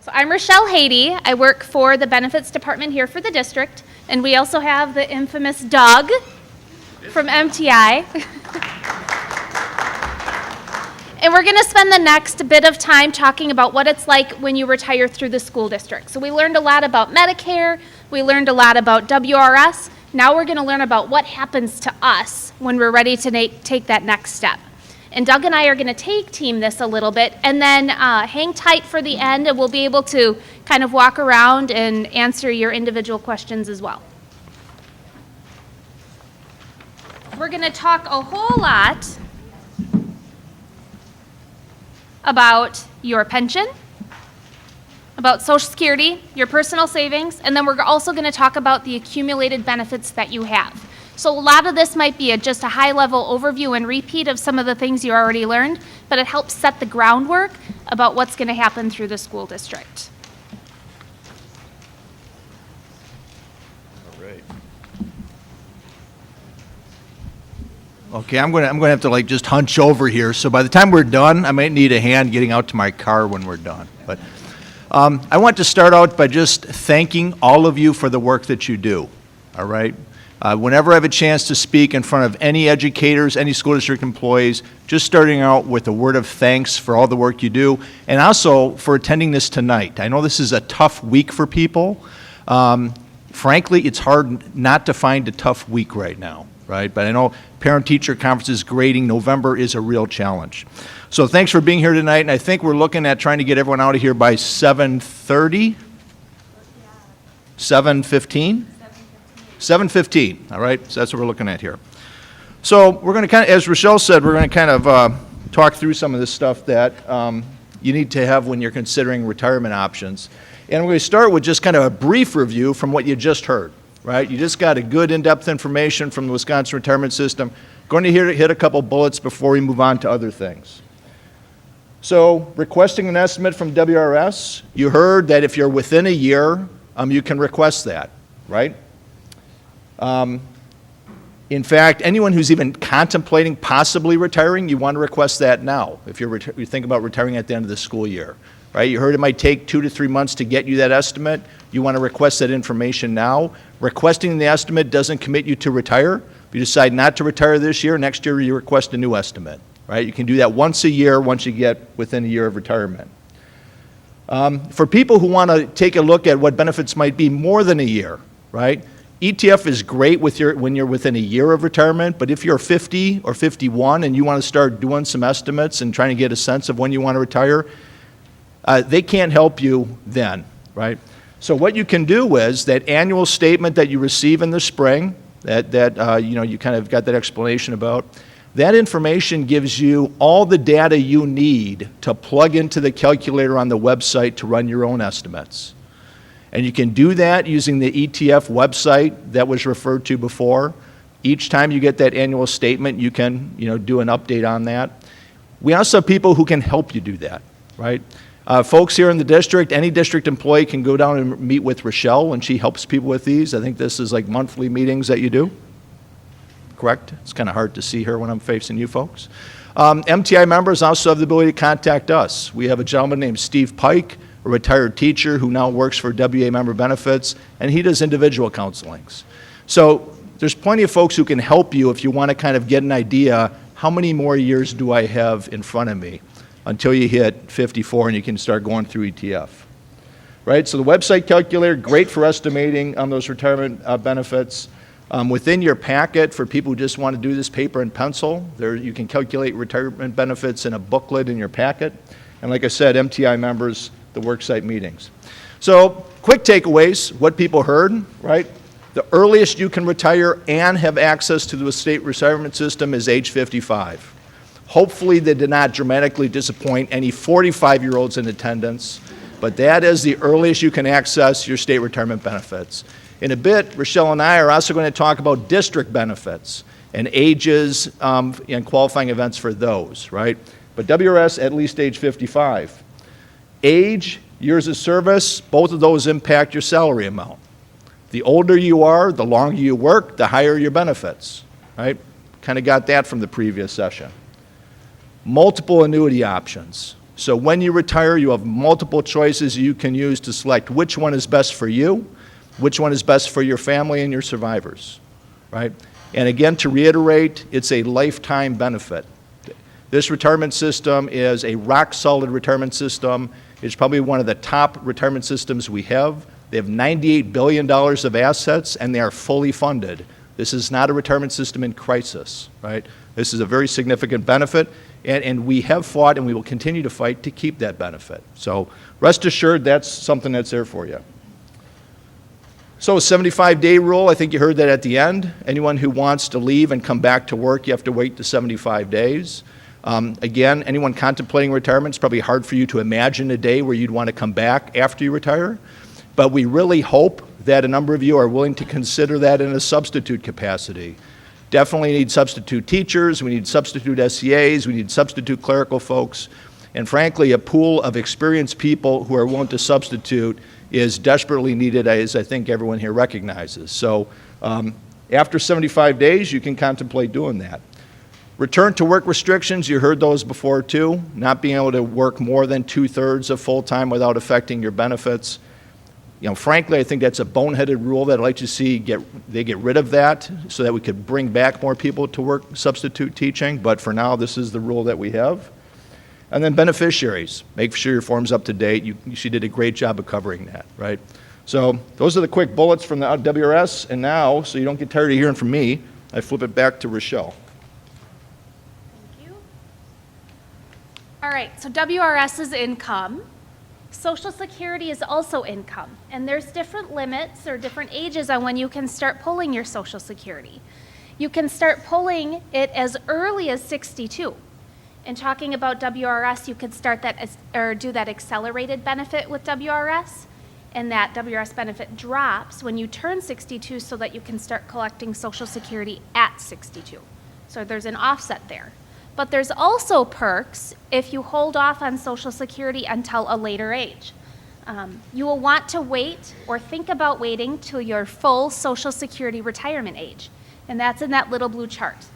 So I'm Rochelle Haiti. I work for the benefits department here for the district, and we also have the infamous Doug from MTI. And we're going to spend the next bit of time talking about what it's like when you retire through the school district. So we learned a lot about Medicare, we learned a lot about WRS. Now we're going to learn about what happens to us when we're ready to take that next step. And Doug and I are going to tag team this a little bit, and then hang tight for the end, and we'll be able to kind of walk around and answer your individual questions as well. We're going to talk a whole lot about your pension, about Social Security, your personal savings, and then we're also going to talk about the accumulated benefits that you have. So a lot of this might be just a high-level overview and repeat of some of the things you already learned, but it helps set the groundwork about what's going to happen through the school district. All right. Okay, I'm going to have to just hunch over here. So by the time we're done, I might need a hand getting out to my car when we're done. But I want to start out by just thanking all of you for the work that you do. All right. Whenever I have a chance to speak in front of any educators, any school district employees, just starting out with a word of thanks for all the work you do, and also for attending this tonight. I know this is a tough week for people. Frankly, it's hard not to find a tough week right now, right? But I know parent-teacher conferences grading November is a real challenge. So thanks for being here tonight, and I think we're looking at trying to get everyone out of here by 7:30? 7:15? 7:15, all right? So that's what we're looking at here. So we're going to kind of, as Rochelle said, we're going to kind of talk through some of this stuff that you need to have when you're considering retirement options. And we're going to start with just kind of a brief review from what you just heard, right? You just got a good in-depth information from the Wisconsin retirement system. Going to hit a couple bullets before we move on to other things. So requesting an estimate from WRS, you heard that if you're within a year, you can request that, right? In fact, anyone who's even contemplating possibly retiring, you want to request that now if you think about retiring at the end of the school year, right? You heard it might take 2 to 3 months to get you that estimate. You want to request that information now. Requesting the estimate doesn't commit you to retire. If you decide not to retire this year, next year you request a new estimate, right? You can do that once a year once you get within a year of retirement. For people who want to take a look at what benefits might be more than a year, right? ETF is great when you're within a year of retirement, but if you're 50 or 51 and you want to start doing some estimates and trying to get a sense of when you want to retire, they can't help you then, right? So what you can do is that annual statement that you receive in the spring, that you kind of got that explanation about, that information gives you all the data you need to plug into the calculator on the website to run your own estimates. And you can do that using the ETF website that was referred to before. Each time you get that annual statement, you can do an update on that. We also have people who can help you do that, right? Folks here in the district, any district employee can go down and meet with Rochelle, and she helps people with these. I think this is like monthly meetings that you do, correct? It's kind of hard to see her when I'm facing you folks. MTI members also have the ability to contact us. We have a gentleman named Steve Pike, a retired teacher who now works for WA Member Benefits, and he does individual counselings. So there's plenty of folks who can help you if you want to kind of get an idea, how many more years do I have in front of me until you hit 54 and you can start going through ETF, right? So the website calculator, great for estimating those retirement benefits. Within your packet, for people who just want to do this paper and pencil, you can calculate retirement benefits in a booklet in your packet. And like I said, MTI members, the worksite meetings. So quick takeaways, what people heard, right? The earliest you can retire and have access to the state retirement system is age 55. Hopefully they did not dramatically disappoint any 45-year-olds in attendance, but that is the earliest you can access your state retirement benefits. In a bit, Rochelle and I are also going to talk about district benefits and ages and qualifying events for those, right? But WRS at least age 55. Age, years of service, both of those impact your salary amount. The older you are, the longer you work, the higher your benefits, right? Kind of got that from the previous session. Multiple annuity options. So when you retire, you have multiple choices you can use to select which one is best for you, which one is best for your family and your survivors, right? And again, to reiterate, it's a lifetime benefit. This retirement system is a rock-solid retirement system. It's probably one of the top retirement systems we have. They have $98 billion of assets, and they are fully funded. This is not a retirement system in crisis, right? This is a very significant benefit, and we have fought and we will continue to fight to keep that benefit. So rest assured, that's something that's there for you. So 75-day rule, I think you heard that at the end. Anyone who wants to leave and come back to work, you have to wait the 75 days. Again, anyone contemplating retirement, it's probably hard for you to imagine a day where you'd want to come back after you retire. But we really hope that a number of you are willing to consider that in a substitute capacity. Definitely need substitute teachers, we need substitute SCAs, we need substitute clerical folks, and frankly, a pool of experienced people who are willing to substitute is desperately needed, as I think everyone here recognizes. So after 75 days, you can contemplate doing that. Return to work restrictions, you heard those before too, not being able to work more than 2/3 of full-time without affecting your benefits. You know, frankly, I think that's a boneheaded rule that I'd like to see they get rid of that so that we could bring back more people to work substitute teaching, but for now, this is the rule that we have. And then beneficiaries, make sure your form's up to date. She did a great job of covering that, right? So those are the quick bullets from the WRS, and now, so you don't get tired of hearing from me, I flip it back to Rochelle. Thank you. All right, so WRS is income. Social Security is also income, and there's different limits or different ages on when you can start pulling your Social Security. You can start pulling it as early as 62. And talking about WRS, you could start that or do that accelerated benefit with WRS, and that WRS benefit drops when you turn 62 so that you can start collecting Social Security at 62. So there's an offset there. But there's also perks if you hold off on Social Security until a later age. You will want to wait or think about waiting till your full Social Security retirement age, and that's in that little blue chart.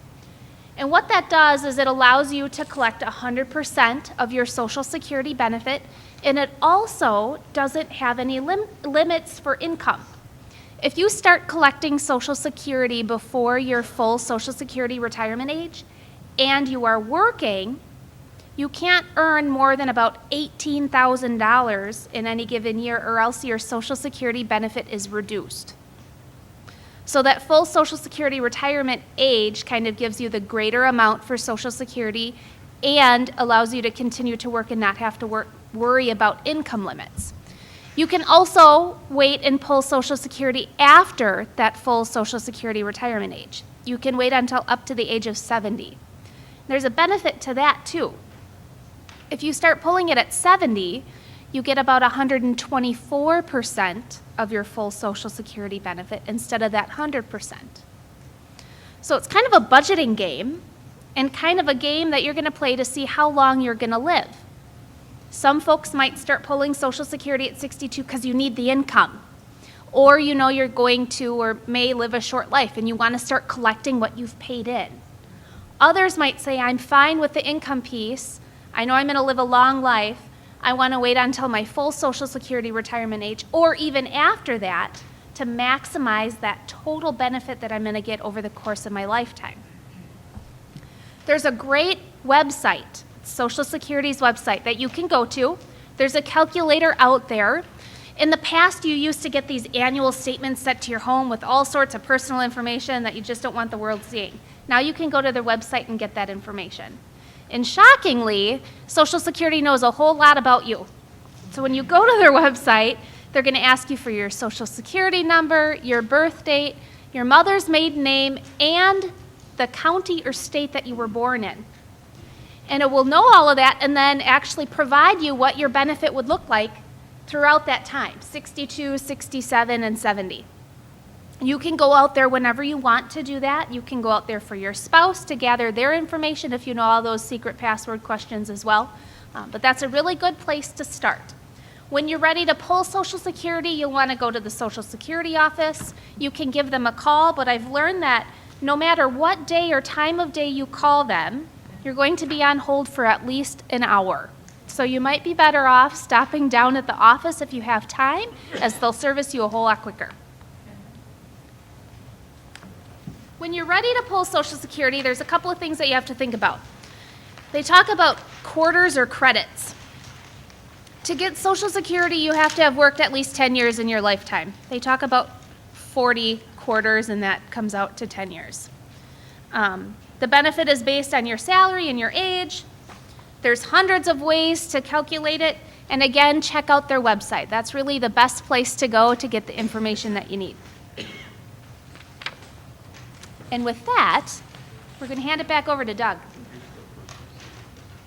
And what that does is it allows you to collect 100% of your Social Security benefit, and it also doesn't have any limits for income. If you start collecting Social Security before your full Social Security retirement age, and you are working, you can't earn more than about $18,000 in any given year, or else your Social Security benefit is reduced. So that full Social Security retirement age kind of gives you the greater amount for Social Security and allows you to continue to work and not have to worry about income limits. You can also wait and pull Social Security after that full Social Security retirement age. You can wait until up to the age of 70. There's a benefit to that too. If you start pulling it at 70, you get about 124% of your full Social Security benefit instead of that 100%. So it's kind of a budgeting game and kind of a game that you're going to play to see how long you're going to live. Some folks might start pulling Social Security at 62 because you need the income, or you know you're going to or may live a short life and you want to start collecting what you've paid in. Others might say, I'm fine with the income piece. I know I'm going to live a long life. I want to wait until my full Social Security retirement age, or even after that, to maximize that total benefit that I'm going to get over the course of my lifetime. There's a great website, Social Security's website, that you can go to. There's a calculator out there. In the past, you used to get these annual statements sent to your home with all sorts of personal information that you just don't want the world seeing. Now you can go to their website and get that information. And shockingly, Social Security knows a whole lot about you. So when you go to their website, they're going to ask you for your Social Security number, your birth date, your mother's maiden name, and the county or state that you were born in. And it will know all of that and then actually provide you what your benefit would look like throughout that time, 62, 67, and 70. You can go out there whenever you want to do that. You can go out there for your spouse to gather their information if you know all those secret password questions as well. But that's a really good place to start. When you're ready to pull Social Security, you'll want to go to the Social Security office. You can give them a call, but I've learned that no matter what day or time of day you call them, you're going to be on hold for at least an hour. So you might be better off stopping down at the office if you have time, as they'll service you a whole lot quicker. When you're ready to pull Social Security, there's a couple of things that you have to think about. They talk about quarters or credits. To get Social Security, you have to have worked at least 10 years in your lifetime. They talk about 40 quarters, and that comes out to 10 years. The benefit is based on your salary and your age. There's hundreds of ways to calculate it, and again, check out their website. That's really the best place to go to get the information that you need. And with that, we're going to hand it back over to Doug.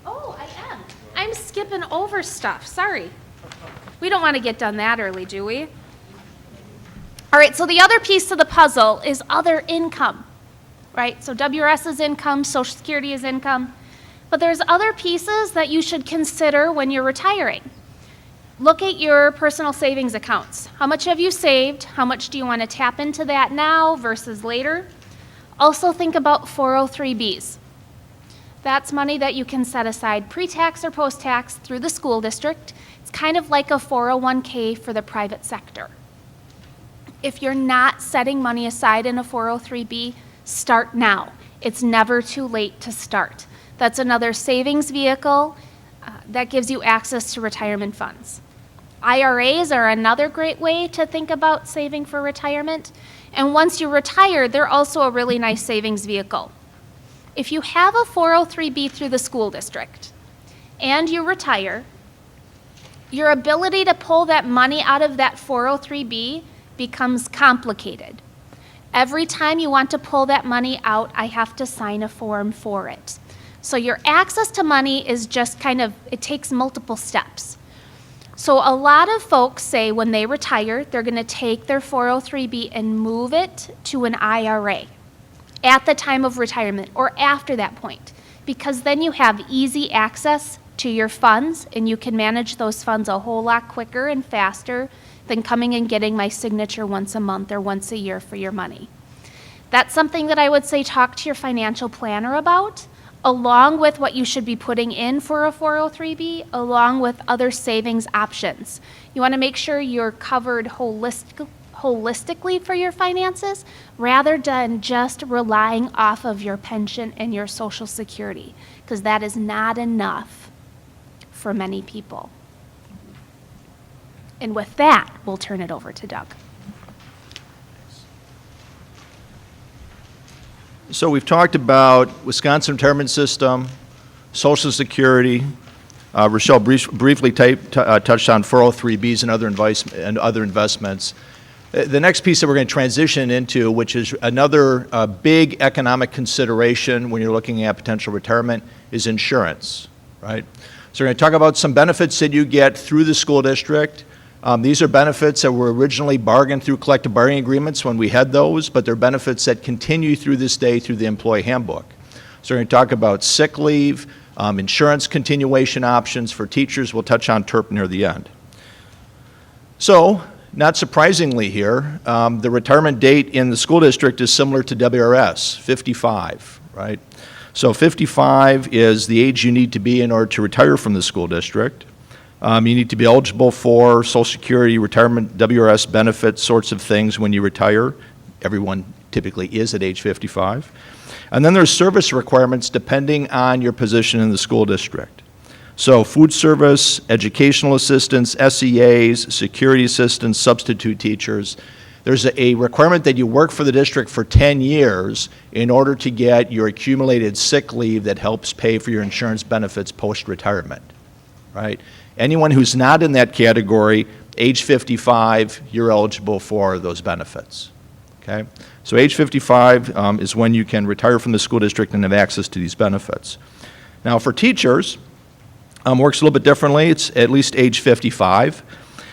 Oh, I am. I'm skipping over stuff. Sorry. We don't want to get done that early, do we? All right, so the other piece of the puzzle is other income, right? So WRS is income, Social Security is income. But there's other pieces that you should consider when you're retiring. Look at your personal savings accounts. How much have you saved? How much do you want to tap into that now versus later? Also think about 403Bs. That's money that you can set aside pre-tax or post-tax through the school district. It's kind of like a 401k for the private sector. If you're not setting money aside in a 403B, start now. It's never too late to start. That's another savings vehicle that gives you access to retirement funds. IRAs are another great way to think about saving for retirement. And once you retire, they're also a really nice savings vehicle. If you have a 403B through the school district and you retire, your ability to pull that money out of that 403B becomes complicated. Every time you want to pull that money out, I have to sign a form for it. So your access to money is just it takes multiple steps. So a lot of folks say when they retire, they're going to take their 403B and move it to an IRA at the time of retirement or after that point, because then you have easy access to your funds and you can manage those funds a whole lot quicker and faster than coming and getting my signature once a month or once a year for your money. That's something that I would say talk to your financial planner about, along with what you should be putting in for a 403B, along with other savings options. You want to make sure you're covered holistically for your finances, rather than just relying off of your pension and your Social Security, because that is not enough for many people. And with that, we'll turn it over to Doug. So we've talked about Wisconsin retirement system, Social Security. Rochelle briefly touched on 403Bs and other investments. The next piece that we're going to transition into, which is another big economic consideration when you're looking at potential retirement, is insurance, right? So we're going to talk about some benefits that you get through the school district. These are benefits that were originally bargained through collective bargaining agreements when we had those, but they're benefits that continue through this day through the employee handbook. So we're going to talk about sick leave, insurance continuation options for teachers. We'll touch on TERP near the end. So, not surprisingly here, the retirement date in the school district is similar to WRS, 55, right? So 55 is the age you need to be in order to retire from the school district. You need to be eligible for Social Security, retirement, WRS benefits, sorts of things when you retire. Everyone typically is at age 55. And then there's service requirements depending on your position in the school district. So food service, educational assistants, SEAs, security assistants, substitute teachers. There's a requirement that you work for the district for 10 years in order to get your accumulated sick leave that helps pay for your insurance benefits post-retirement, right? Anyone who's not in that category, age 55, you're eligible for those benefits, okay? So age 55 is when you can retire from the school district and have access to these benefits. Now for teachers, works a little bit differently. It's at least age 55.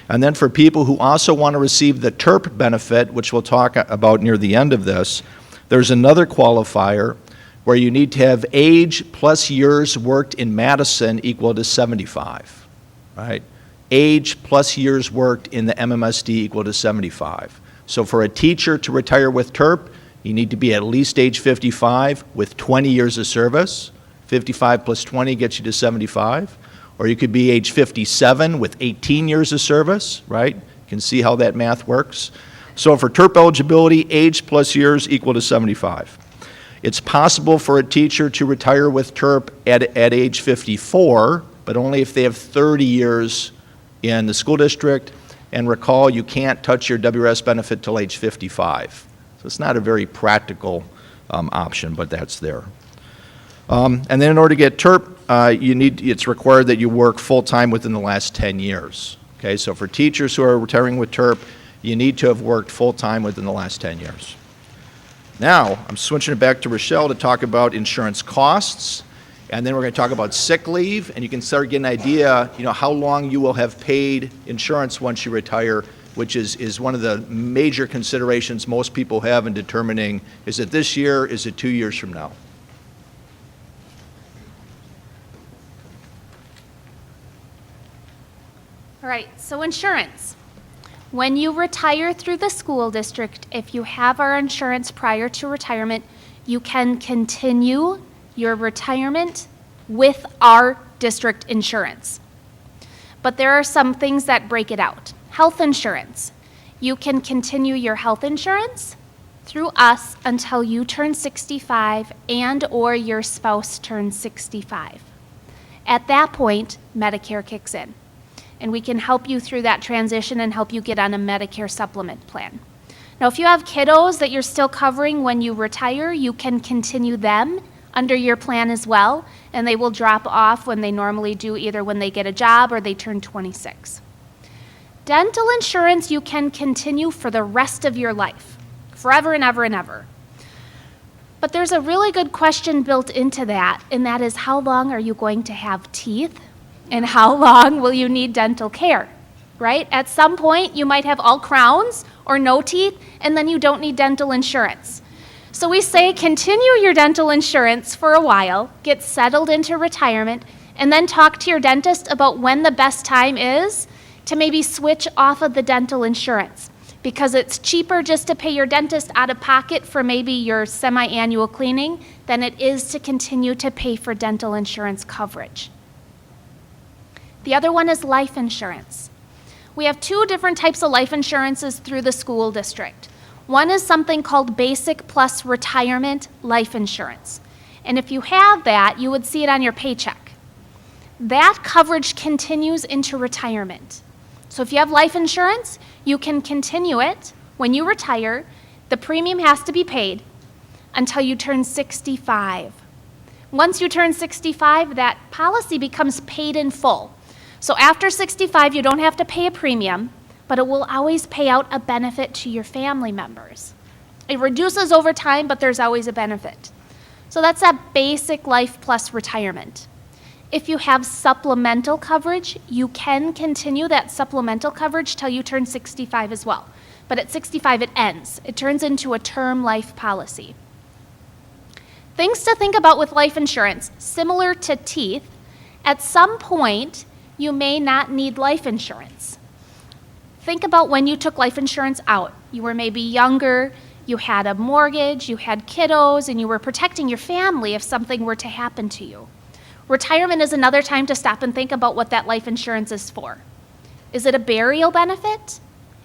And then for people who also want to receive the TERP benefit, which we'll talk about near the end of this, there's another qualifier where you need to have age plus years worked in Madison equal to 75, right? Age plus years worked in the MMSD equal to 75. So for a teacher to retire with TERP, you need to be at least age 55 with 20 years of service. 55 plus 20 gets you to 75. Or you could be age 57 with 18 years of service, right? You can see how that math works. So for TERP eligibility, age plus years equal to 75. It's possible for a teacher to retire with TERP at age 54, but only if they have 30 years in the school district. And recall, you can't touch your WRS benefit till age 55. So it's not a very practical option, but that's there. And then in order to get TERP, it's required that you work full-time within the last 10 years. Okay, so for teachers who are retiring with TERP, you need to have worked full-time within the last 10 years. Now, I'm switching it back to Rochelle to talk about insurance costs, and then we're going to talk about sick leave, and you can start getting an idea, how long you will have paid insurance once you retire, which is one of the major considerations most people have in determining, is it this year, is it 2 years from now? All right, so insurance. When you retire through the school district, if you have our insurance prior to retirement, you can continue your retirement with our district insurance. But there are some things that break it out. Health insurance. You can continue your health insurance through us until you turn 65 and or your spouse turns 65. At that point, Medicare kicks in. And we can help you through that transition and help you get on a Medicare supplement plan. Now, if you have kiddos that you're still covering when you retire, you can continue them under your plan as well, and they will drop off when they normally do, either when they get a job or they turn 26. Dental insurance you can continue for the rest of your life, forever and ever and ever. But there's a really good question built into that, and that is, how long are you going to have teeth? And how long will you need dental care, right? At some point, you might have all crowns or no teeth, and then you don't need dental insurance. So we say continue your dental insurance for a while, get settled into retirement, and then talk to your dentist about when the best time is to maybe switch off of the dental insurance, because it's cheaper just to pay your dentist out of pocket for maybe your semi-annual cleaning than it is to continue to pay for dental insurance coverage. The other one is life insurance. We have two different types of life insurances through the school district. One is something called Basic Plus Retirement Life Insurance. And if you have that, you would see it on your paycheck. That coverage continues into retirement. So if you have life insurance, you can continue it. When you retire, the premium has to be paid until you turn 65. Once you turn 65, that policy becomes paid in full. So after 65, you don't have to pay a premium, but it will always pay out a benefit to your family members. It reduces over time, but there's always a benefit. So that's that basic life plus retirement. If you have supplemental coverage, you can continue that supplemental coverage till you turn 65 as well. But at 65, it ends. It turns into a term life policy. Things to think about with life insurance, similar to teeth, at some point, you may not need life insurance. Think about when you took life insurance out. You were maybe younger, you had a mortgage, you had kiddos, and you were protecting your family if something were to happen to you. Retirement is another time to stop and think about what that life insurance is for. Is it a burial benefit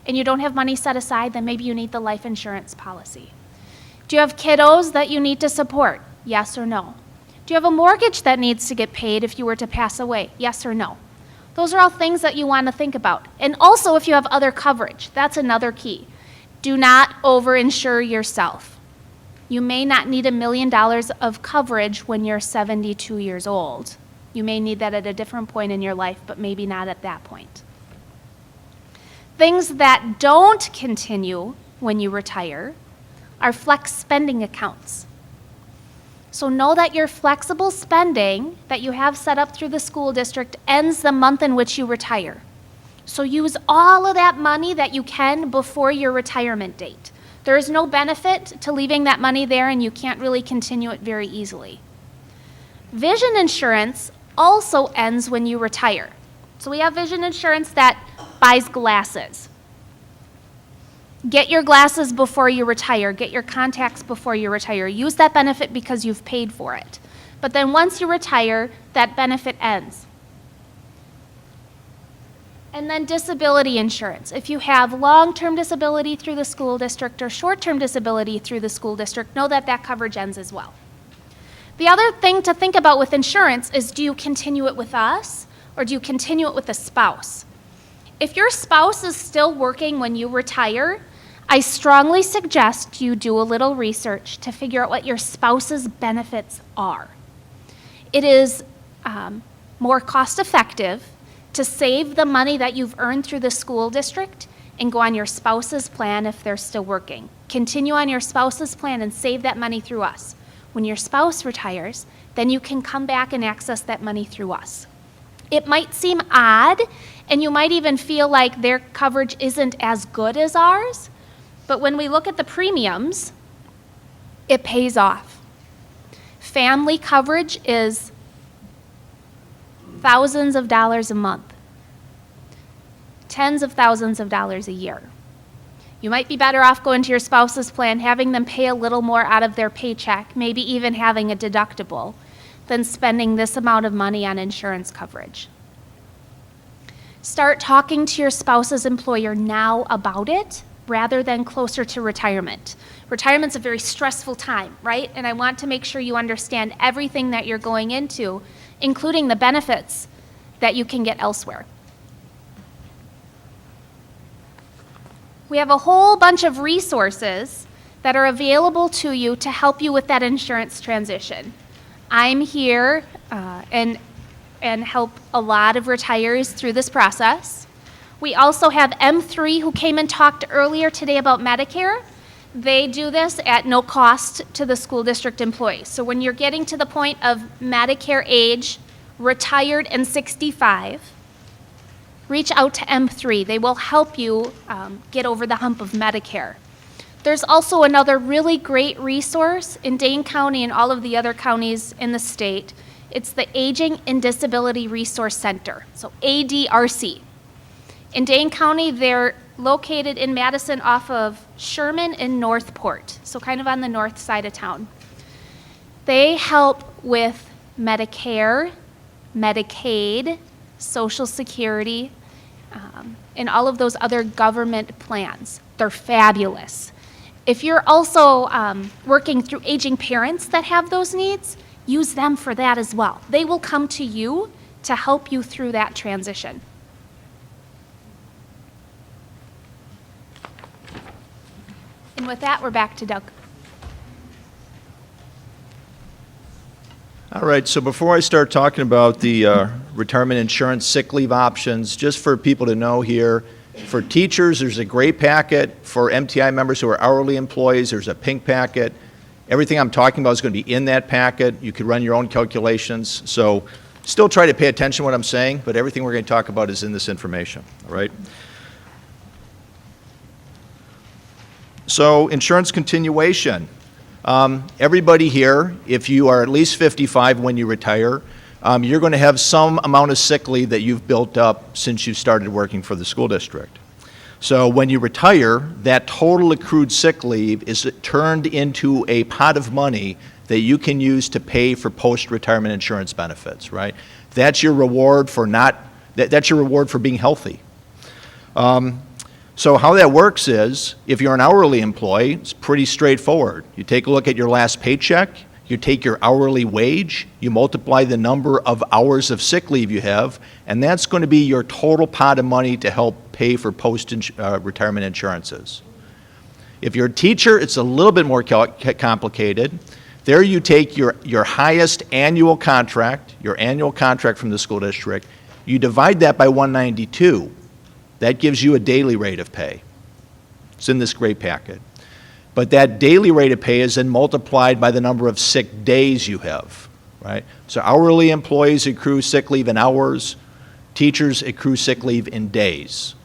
and you don't have money set aside? Then maybe you need the life insurance policy. Do you have kiddos that you need to support? Yes or no? Do you have a mortgage that needs to get paid if you were to pass away? Yes or no? Those are all things that you want to think about. And also if you have other coverage, that's another key. Do not overinsure yourself. You may not need $1 million of coverage when you're 72 years old. You may need that at a different point in your life, but maybe not at that point. Things that don't continue when you retire are flex spending accounts. So know that your flexible spending that you have set up through the school district ends the month in which you retire. So use all of that money that you can before your retirement date. There is no benefit to leaving that money there, and you can't really continue it very easily. Vision insurance also ends when you retire. So we have vision insurance that buys glasses. Get your glasses before you retire. Get your contacts before you retire. Use that benefit because you've paid for it. But then once you retire, that benefit ends. And then disability insurance. If you have long-term disability through the school district or short-term disability through the school district, know that that coverage ends as well. The other thing to think about with insurance is, do you continue it with us or do you continue it with a spouse? If your spouse is still working when you retire, I strongly suggest you do a little research to figure out what your spouse's benefits are. It is more cost-effective to save the money that you've earned through the school district and go on your spouse's plan if they're still working. Continue on your spouse's plan and save that money through us. When your spouse retires, then you can come back and access that money through us. It might seem odd, and you might even feel like their coverage isn't as good as ours, but when we look at the premiums, it pays off. Family coverage is thousands of dollars a month, tens of thousands of dollars a year. You might be better off going to your spouse's plan, having them pay a little more out of their paycheck, maybe even having a deductible, than spending this amount of money on insurance coverage. Start talking to your spouse's employer now about it rather than closer to retirement. Retirement's a very stressful time, right? And I want to make sure you understand everything that you're going into, including the benefits that you can get elsewhere. We have a whole bunch of resources that are available to you to help you with that insurance transition. I'm here and help a lot of retirees through this process. We also have M3, who came and talked earlier today about Medicare. They do this at no cost to the school district employees. So when you're getting to the point of Medicare age, retired and 65, reach out to M3. They will help you get over the hump of Medicare. There's also another really great resource in Dane County and all of the other counties in the state. It's the Aging and Disability Resource Center, so ADRC. In Dane County, they're located in Madison off of Sherman and Northport, so kind of on the north side of town. They help with Medicare, Medicaid, Social Security, and all of those other government plans. They're fabulous. If you're also working through aging parents that have those needs, use them for that as well. They will come to you to help you through that transition. And with that, we're back to Doug. All right, so before I start talking about the retirement insurance sick leave options, just for people to know here, for teachers, there's a gray packet. For MTI members who are hourly employees, there's a pink packet. Everything I'm talking about is going to be in that packet. You could run your own calculations. So still try to pay attention to what I'm saying, but everything we're going to talk about is in this information, all right? So insurance continuation. Everybody here, if you are at least 55 when you retire, you're going to have some amount of sick leave that you've built up since you started working for the school district. So when you retire, that total accrued sick leave is turned into a pot of money that you can use to pay for post-retirement insurance benefits, right? That's your reward for that's your reward for being healthy. So how that works is, if you're an hourly employee, it's pretty straightforward. You take a look at your last paycheck, you take your hourly wage, you multiply the number of hours of sick leave you have, and that's going to be your total pot of money to help pay for post-retirement insurances. If you're a teacher, it's a little bit more complicated. There you take your highest annual contract, your annual contract from the school district, you divide that by 192. That gives you a daily rate of pay. It's in this gray packet. But that daily rate of pay is then multiplied by the number of sick days you have, right? So hourly employees accrue sick leave in hours, teachers accrue sick leave in days.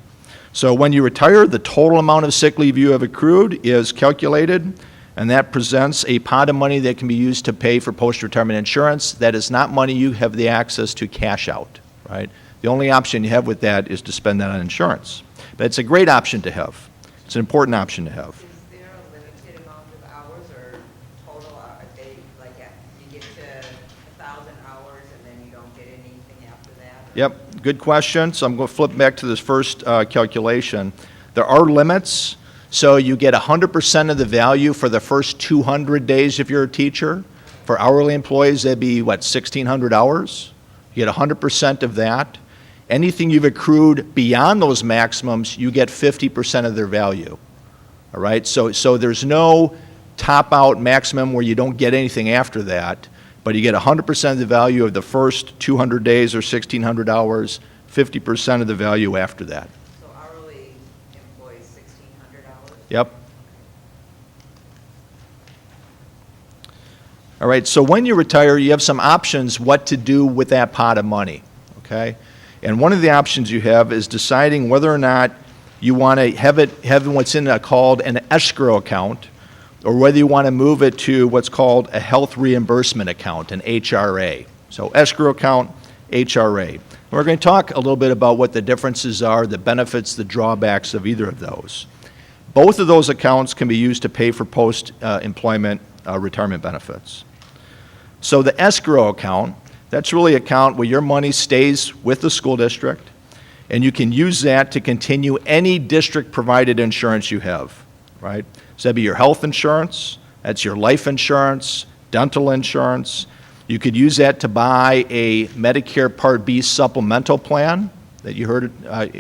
So when you retire, the total amount of sick leave you have accrued is calculated, and that presents a pot of money that can be used to pay for post-retirement insurance. That is not money you have the access to cash out, right? The only option you have with that is to spend that on insurance. But it's a great option to have. It's an important option to have. Is there a limited amount of hours or total a day? Like you get to 1,000 hours and then you don't get anything after that? Yep, good question. So I'm going to flip back to this first calculation. There are limits. So you get 100% of the value for the first 200 days if you're a teacher. For hourly employees, that'd be, what, 1,600 hours? You get 100% of that. Anything you've accrued beyond those maximums, you get 50% of their value. All right? So there's no top-out maximum where you don't get anything after that, but you get 100% of the value of the first 200 days or 1,600 hours, 50% of the value after that. So hourly employees, $1,600? Yep. All right, so when you retire, you have some options what to do with that pot of money, okay? And one of the options you have is deciding whether or not you want to have what's called an escrow account, or whether you want to move it to what's called a health reimbursement account, an HRA. So escrow account, HRA. And we're going to talk a little bit about what the differences are, the benefits, the drawbacks of either of those. Both of those accounts can be used to pay for post-employment retirement benefits. So the escrow account, that's really an account where your money stays with the school district, and you can use that to continue any district-provided insurance you have, right? So that'd be your health insurance, that's your life insurance, dental insurance. You could use that to buy a Medicare Part B supplemental plan that you heard.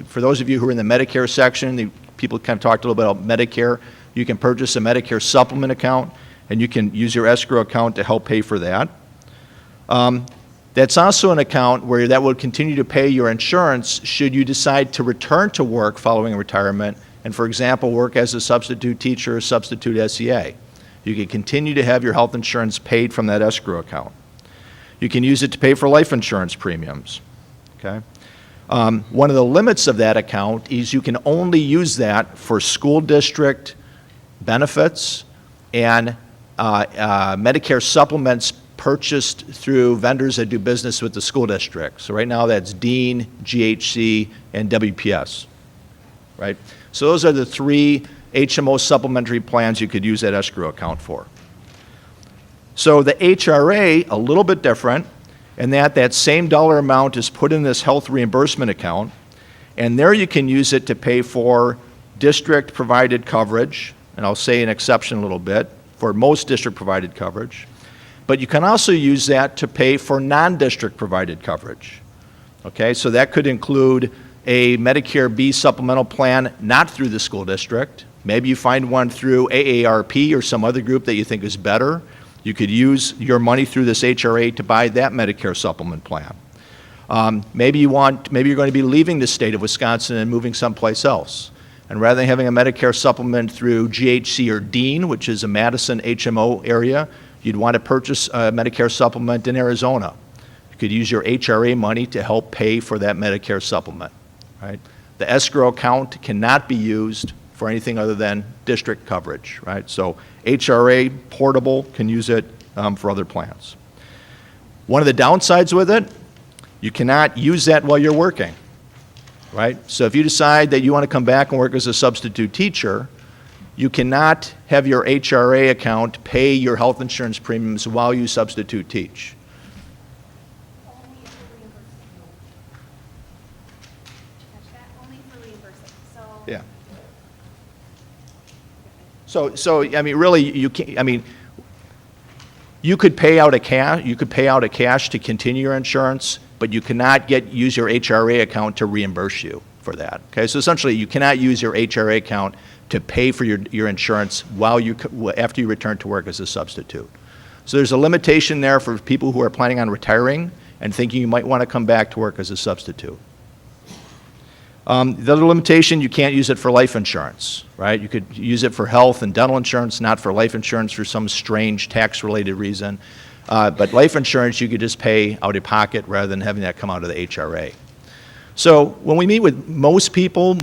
For those of you who are in the Medicare section, people kind of talked a little bit about Medicare. You can purchase a Medicare supplement account, and you can use your escrow account to help pay for that. That's also an account where that will continue to pay your insurance should you decide to return to work following retirement and, for example, work as a substitute teacher or substitute SEA. You can continue to have your health insurance paid from that escrow account. You can use it to pay for life insurance premiums, okay? One of the limits of that account is you can only use that for school district benefits and Medicare supplements purchased through vendors that do business with the school district. So right now that's Dean, GHC, and WPS, right? So those are the three HMO supplementary plans you could use that escrow account for. So the HRA, a little bit different in that same dollar amount is put in this health reimbursement account, and there you can use it to pay for district-provided coverage, and I'll say an exception a little bit, for most district-provided coverage. But you can also use that to pay for non-district provided coverage. Okay, so that could include a Medicare B supplemental plan not through the school district. Maybe you find one through AARP or some other group that you think is better. You could use your money through this HRA to buy that Medicare supplement plan. Maybe you're going to be leaving the state of Wisconsin and moving someplace else. And rather than having a Medicare supplement through GHC or Dean, which is a Madison HMO area, you'd want to purchase a Medicare supplement in Arizona. You could use your HRA money to help pay for that Medicare supplement, right? The escrow account cannot be used for anything other than district coverage, right? So HRA, portable, can use it for other plans. One of the downsides with it, you cannot use that while you're working, right? So if you decide that you want to come back and work as a substitute teacher, you cannot have your HRA account pay your health insurance premiums while you substitute teach. Only for reimbursement. Yeah. So I mean, really, you can't. I mean, you could pay out a cash to continue your insurance, but you cannot use your HRA account to reimburse you for that. Okay, so essentially, you cannot use your HRA account to pay for your insurance after you return to work as a substitute. So there's a limitation there for people who are planning on retiring and thinking you might want to come back to work as a substitute. The other limitation, you can't use it for life insurance, right? You could use it for health and dental insurance, not for life insurance for some strange tax-related reason. But life insurance, you could just pay out of pocket rather than having that come out of the HRA. So when we meet with most people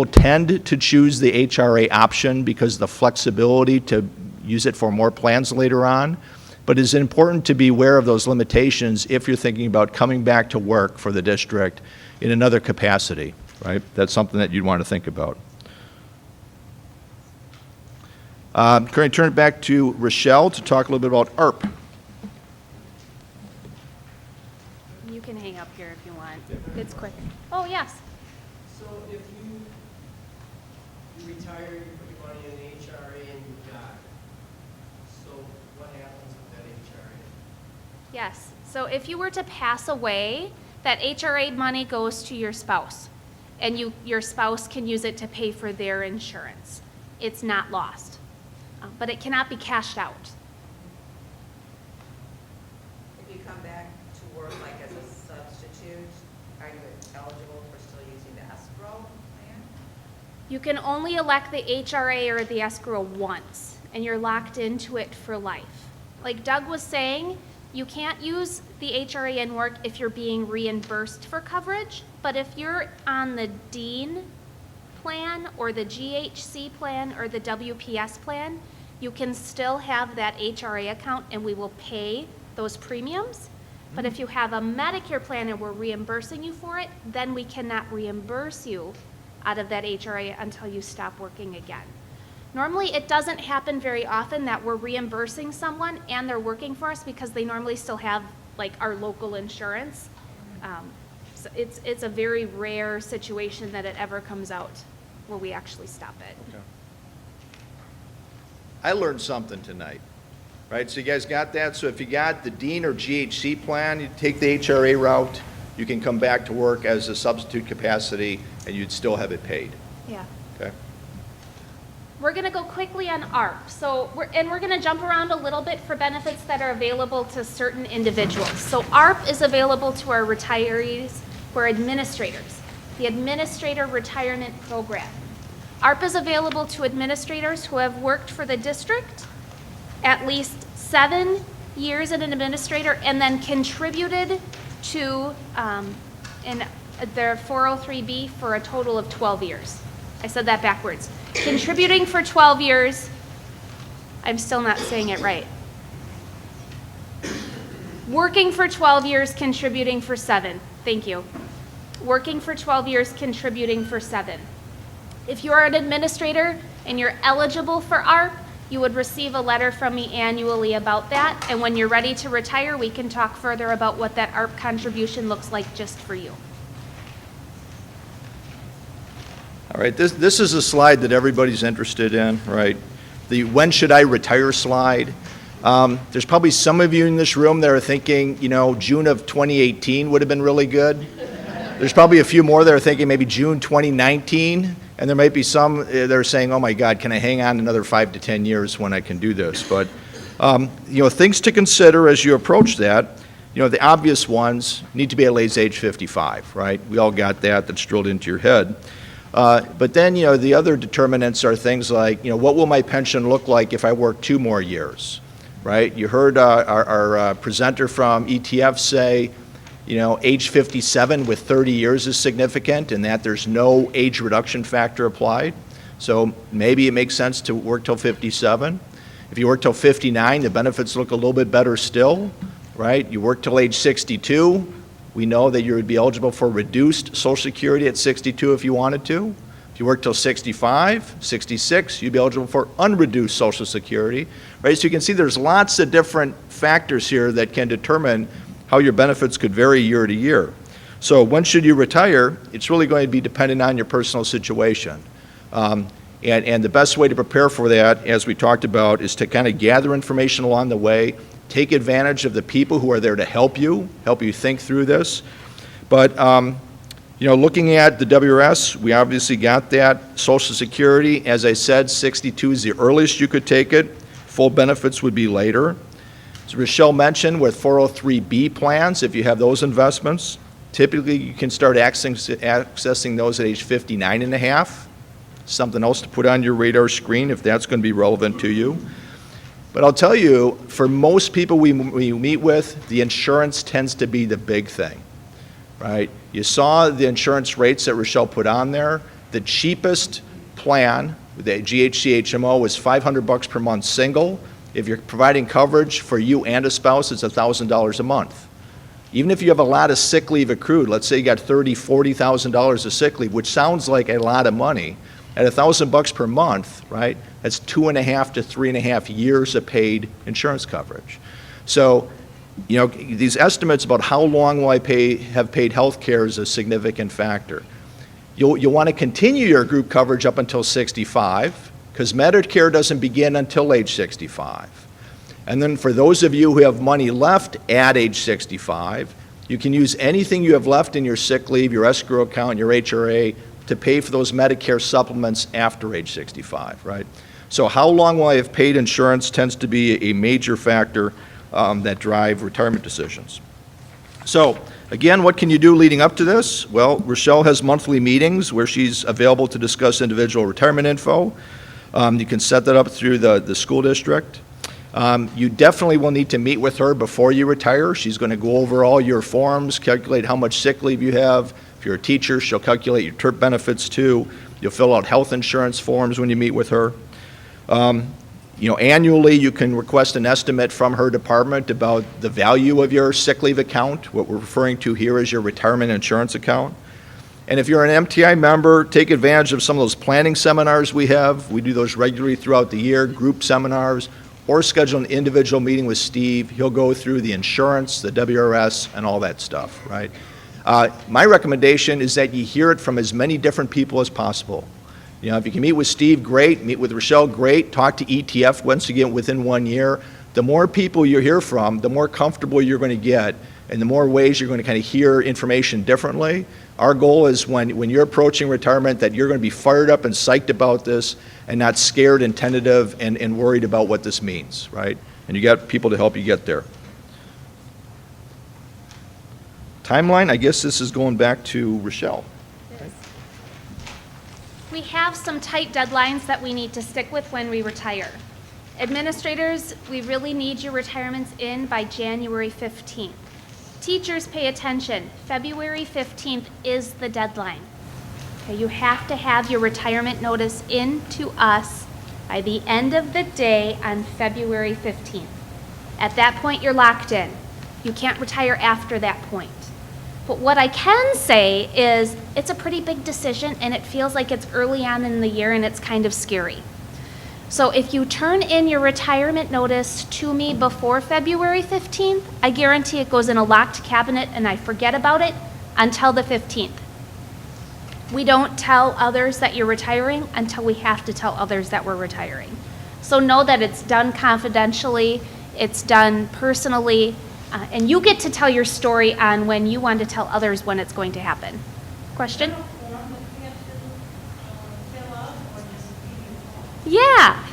tend to choose the HRA option because of the flexibility to use it for more plans later on. But it's important to be aware of those limitations if you're thinking about coming back to work for the district in another capacity, right? That's something that you'd want to think about. Can I turn it back to Rochelle to talk a little bit about ARP? You can hang up here if you want. It's quick. Oh, yes. So if you retire, you put your money in an HRA and you die. So what happens with that HRA? Yes. So if you were to pass away, that HRA money goes to your spouse, and your spouse can use it to pay for their insurance. It's not lost, but it cannot be cashed out. If you come back to work like as a substitute, are you eligible for still using the escrow plan? You can only elect the HRA or the escrow once, and you're locked into it for life. Like Doug was saying, you can't use the HRA in work if you're being reimbursed for coverage, but if you're on the DEAN plan or the GHC plan or the WPS plan, you can still have that HRA account and we will pay those premiums. But if you have a Medicare plan and we're reimbursing you for it, then we cannot reimburse you out of that HRA until you stop working again. Normally, it doesn't happen very often that we're reimbursing someone and they're working for us because they normally still have like our local insurance. So it's a very rare situation that it ever comes out where we actually stop it. I learned something tonight, right? So you guys got that? So if you got the DEAN or GHC plan, you take the HRA route, you can come back to work as a substitute capacity and you'd still have it paid, Yeah. okay? We're going to go quickly on ARP. So we're going to jump around a little bit for benefits that are available to certain individuals. So ARP is available to our retirees who are administrators, the Administrator Retirement Program. ARP is available to administrators who have worked for the district at least 7 years as an administrator and then contributed to in their 403B for a total of 12 years. I said that backwards. Contributing for 12 years, I'm still not saying it right. Working for 12 years, contributing for 7. Thank you. Working for 12 years, contributing for 7. If you're an administrator and you're eligible for ARP, you would receive a letter from me annually about that. And when you're ready to retire, we can talk further about what that ARP contribution looks like just for you. All right, this is a slide that everybody's interested in, right? The when should I retire slide. There's probably some of you in this room that are thinking, you know, June of 2018 would have been really good. There's probably a few more that are thinking maybe June 2019, and there might be some that are saying, oh my God, can I hang on another 5 to 10 years when I can do this? But, you know, things to consider as you approach that, you know, the obvious ones need to be at least age 55, right? We all got that, that's drilled into your head. But then, you know, the other determinants are things like, you know, what will my pension look like if I work 2 more years, right? You heard our presenter from ETF say, you know, age 57 with 30 years is significant and that there's no age reduction factor applied. So maybe it makes sense to work till 57. If you work till 59, the benefits look a little bit better still, right? You work till age 62. We know that you would be eligible for reduced Social Security at 62 if you wanted to. If you work till 65, 66, you'd be eligible for unreduced Social Security, right? So you can see there's lots of different factors here that can determine how your benefits could vary year to year. So when should you retire? It's really going to be dependent on your personal situation. And the best way to prepare for that, as we talked about, is to kind of gather information along the way, take advantage of the people who are there to help you think through this. But, you know, looking at the WRS, we obviously got that. Social Security, as I said, 62 is the earliest you could take it. Full benefits would be later. As Rochelle mentioned, with 403B plans, if you have those investments, typically you can start accessing those at age 59 and a half. Something else to put on your radar screen if that's going to be relevant to you. But I'll tell you, for most people we meet with, the insurance tends to be the big thing, right? You saw the insurance rates that Rochelle put on there. The cheapest plan, the GHC HMO, was $500 per month single. If you're providing coverage for you and a spouse, it's $1,000 a month. Even if you have a lot of sick leave accrued, let's say you got $30,000, $40,000 of sick leave, which sounds like a lot of money, at $1,000 per month, right, that's 2.5 to 3.5 years of paid insurance coverage. So You know, these estimates about how long will I have paid health care is a significant factor. You'll want to continue your group coverage up until 65, because Medicare doesn't begin until age 65. And then for those of you who have money left at age 65, you can use anything you have left in your sick leave, your escrow account, your HRA, to pay for those Medicare supplements after age 65, right? So how long will I have paid insurance tends to be a major factor that drive retirement decisions. So again, what can you do leading up to this? Well, Rochelle has monthly meetings where she's available to discuss individual retirement info. You can set that up through the school district. You definitely will need to meet with her before you retire. She's going to go over all your forms, calculate how much sick leave you have. If you're a teacher, she'll calculate your TERP benefits too. You'll fill out health insurance forms when you meet with her. You know, annually you can request an estimate from her department about the value of your sick leave account. What we're referring to here is your retirement insurance account. And if you're an MTI member, take advantage of some of those planning seminars we have. We do those regularly throughout the year, group seminars, or schedule an individual meeting with Steve. He'll go through the insurance, the WRS, and all that stuff, right? My recommendation is that you hear it from as many different people as possible. You know, if you can meet with Steve, great. Meet with Rochelle, great. Talk to ETF once again within 1 year. The more people you hear from, the more comfortable you're going to get, and the more ways you're going to kind of hear information differently. Our goal is when you're approaching retirement that you're going to be fired up and psyched about this and not scared and tentative and worried about what this means, right? And you got people to help you get there. Timeline, I guess this is going back to Rochelle. We have some tight deadlines that we need to stick with when we retire. Administrators, we really need your retirements in by January 15th. Teachers, pay attention. February 15th is the deadline. Okay, you have to have your retirement notice in to us by the end of the day on February 15th. At that point, you're locked in. You can't retire after that point. But what I can say is it's a pretty big decision and it feels like it's early on in the year and it's kind of scary. So if you turn in your retirement notice to me before February 15th, I guarantee it goes in a locked cabinet and I forget about it until the 15th. We don't tell others that you're retiring until we have to tell others that we're retiring. So know that it's done confidentially, it's done personally, and you get to tell your story on when you want to tell others when it's going to happen. Question? Yeah.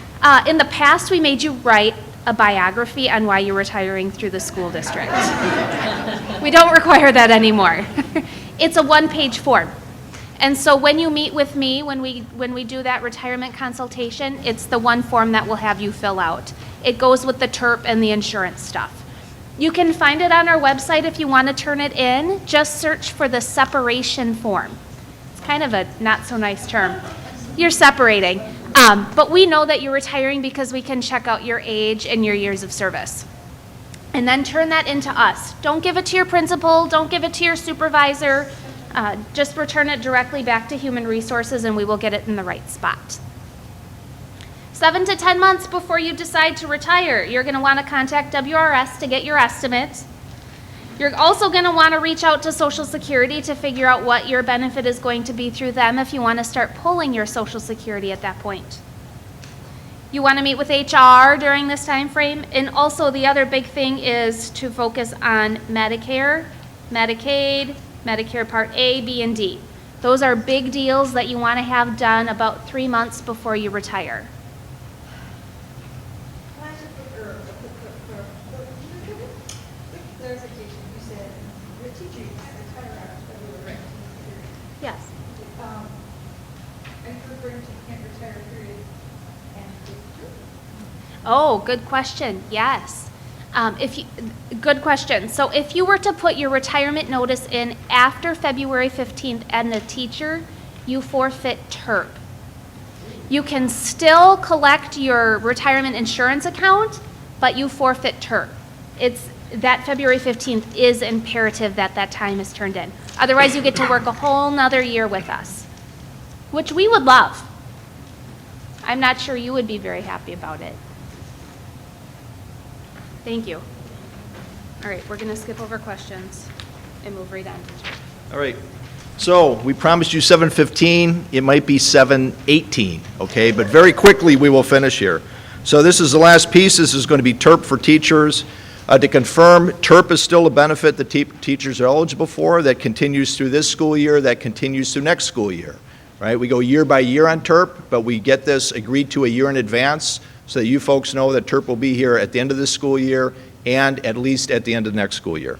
In the past, we made you write a biography on why you're retiring through the school district. We don't require that anymore. It's a one-page form. And so when you meet with me, when we do that retirement consultation, it's the one form that we'll have you fill out. It goes with the TERP and the insurance stuff. You can find it on our website if you want to turn it in. Just search for the separation form. It's kind of a not so nice term. You're separating. But we know that you're retiring because we can check out your age and your years of service. And then turn that into us. Don't give it to your principal. Don't give it to your supervisor. Just return it directly back to Human Resources and we will get it in the right spot. 7 to 10 months before you decide to retire, you're going to want to contact WRS to get your estimate. You're also going to want to reach out to Social Security to figure out what your benefit is going to be through them if you want to start pulling your Social Security at that point. You want to meet with HR during this time frame, and also the other big thing is to focus on Medicare, Medicaid, Medicare Part A, B, and D. Those are big deals that you want to have done about 3 months before you retire. Clarification, you said your teacher retire after February. Yes. Are you referring to can't retire period and Oh, good question. Yes. Good question. So if you were to put your retirement notice in after February 15th and a teacher, you forfeit TERP. You can still collect your retirement insurance account, but you forfeit TERP. That February 15th is imperative that that time is turned in. Otherwise, you get to work a whole nother year with us, which we would love. I'm not sure you would be very happy about it. Thank you. All right, we're going to skip over questions and move right on to TERP. All right. So we promised you 7:15. It might be 7:18, okay? But very quickly, we will finish here. So this is the last piece. This is going to be TERP for teachers. To confirm, TERP is still a benefit that teachers are eligible for that continues through this school year, that continues through next school year, right? We go year by year on TERP, but we get this agreed to a year in advance so that you folks know that TERP will be here at the end of this school year and at least at the end of the next school year.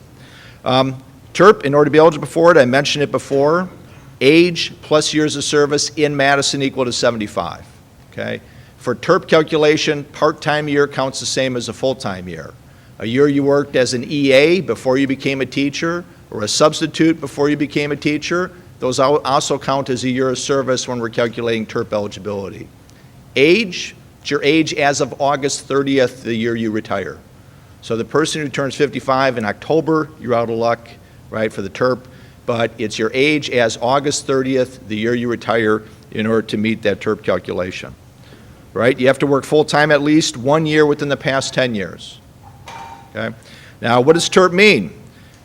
TERP, in order to be eligible for it, I mentioned it before, age plus years of service in Madison equal to 75, okay? For TERP calculation, part-time year counts the same as a full-time year. A year you worked as an EA before you became a teacher, or a substitute before you became a teacher, those also count as a year of service when we're calculating TERP eligibility. Age, it's your age as of August 30th, the year you retire. So the person who turns 55 in October, you're out of luck, right, for the TERP, but it's your age as August 30th, the year you retire, in order to meet that TERP calculation, right? You have to work full-time at least 1 year within the past 10 years, okay? Now, what does TERP mean?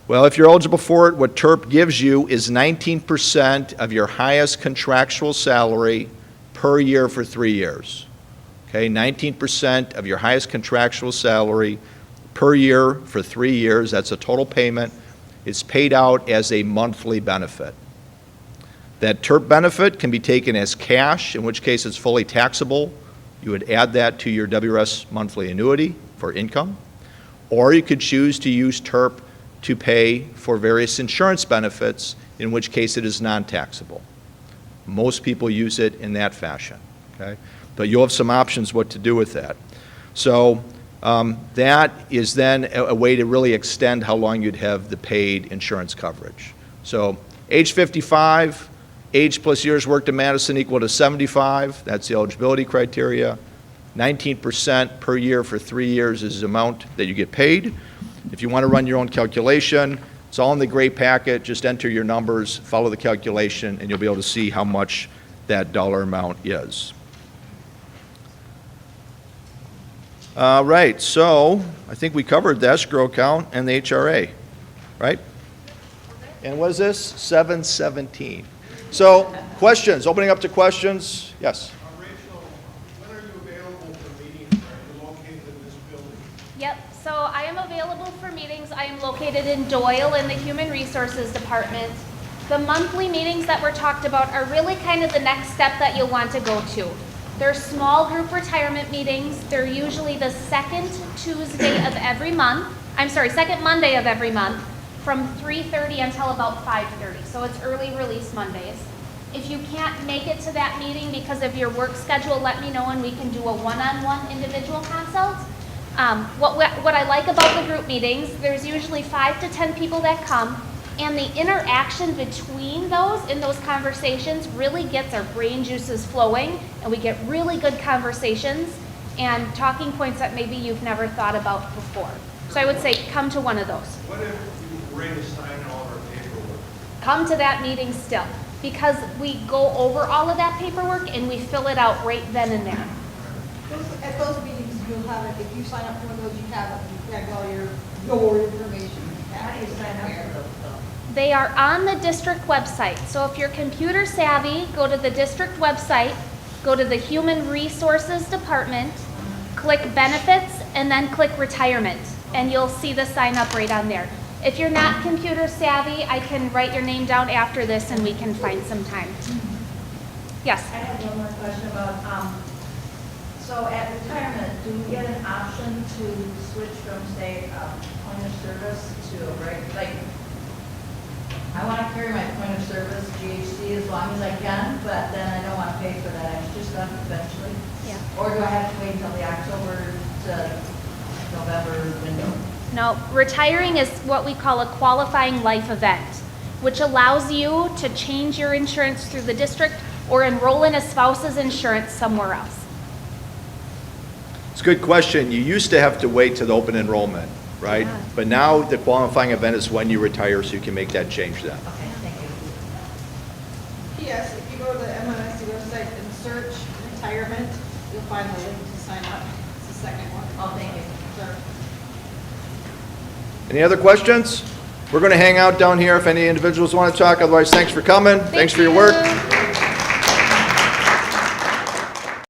Well, if you're eligible for it, what TERP gives you is 19% of your highest contractual salary per year for 3 years, okay? 19% of your highest contractual salary per year for 3 years, that's a total payment. It's paid out as a monthly benefit. That TERP benefit can be taken as cash, in which case it's fully taxable. You would add that to your WRS monthly annuity for income. Or you could choose to use TERP to pay for various insurance benefits, in which case it is non-taxable. Most people use it in that fashion, okay? But you'll have some options what to do with that. So that is then a way to really extend how long you'd have the paid insurance coverage. So age 55, age plus years worked in Madison equal to 75, that's the eligibility criteria. 19% per year for 3 years is the amount that you get paid. If you want to run your own calculation, it's all in the gray packet. Just enter your numbers, follow the calculation, and you'll be able to see how much that dollar amount is. All right, so I think we covered the escrow account and the HRA, right? And what is this? 717. So questions, opening up to questions. Yes? Rachel, when are you available for meetings? Are you located in this building? Yep, so I am available for meetings. I am located in Doyle in the Human Resources Department. The monthly meetings that were talked about are really kind of the next step that you'll want to go to. They're small group retirement meetings. They're usually the second Tuesday of every month. Second Monday of every month from 3:30 until about 5:30. So it's early release Mondays. If you can't make it to that meeting because of your work schedule, let me know and we can do a one-on-one individual consult. What I like about the group meetings, there's usually 5 to 10 people that come, and the interaction between those in those conversations really gets our brain juices flowing, and we get really good conversations and talking points that maybe you've never thought about before. So I would say come to one of those. What if you ready to sign all of our paperwork? Come to that meeting still, because we go over all of that paperwork and we fill it out right then and there. At those meetings, you'll have it, if you sign up for one of those, you have all your information. How do you sign up for those? They are on the district website. So if you're computer savvy, go to the district website, go to the Human Resources Department, click Benefits, and then click Retirement, and you'll see the sign up right on there. If you're not computer savvy, I can write your name down after this and we can find some time. Yes? I have one more question about, so at retirement, do we get an option to switch from, say, point of service to a like, I want to carry my point of service GHC as long as I can, but then I don't want to pay for that extra stuff eventually? Yeah. Or do I have to wait until the October to November window? No, retiring is what we call a qualifying life event, which allows you to change your insurance through the district or enroll in a spouse's insurance somewhere else. It's a good question. You used to have to wait to the open enrollment, right? Yeah. But now the qualifying event is when you retire, so you can make that change then. Okay, thank you. Yes, if you go to the MMSD website and search retirement, you'll find the link to sign up. It's the second one. Oh, thank you. Sure. Any other questions? We're going to hang out down here if any individuals want to talk. Otherwise, thanks for coming. Thanks for your work.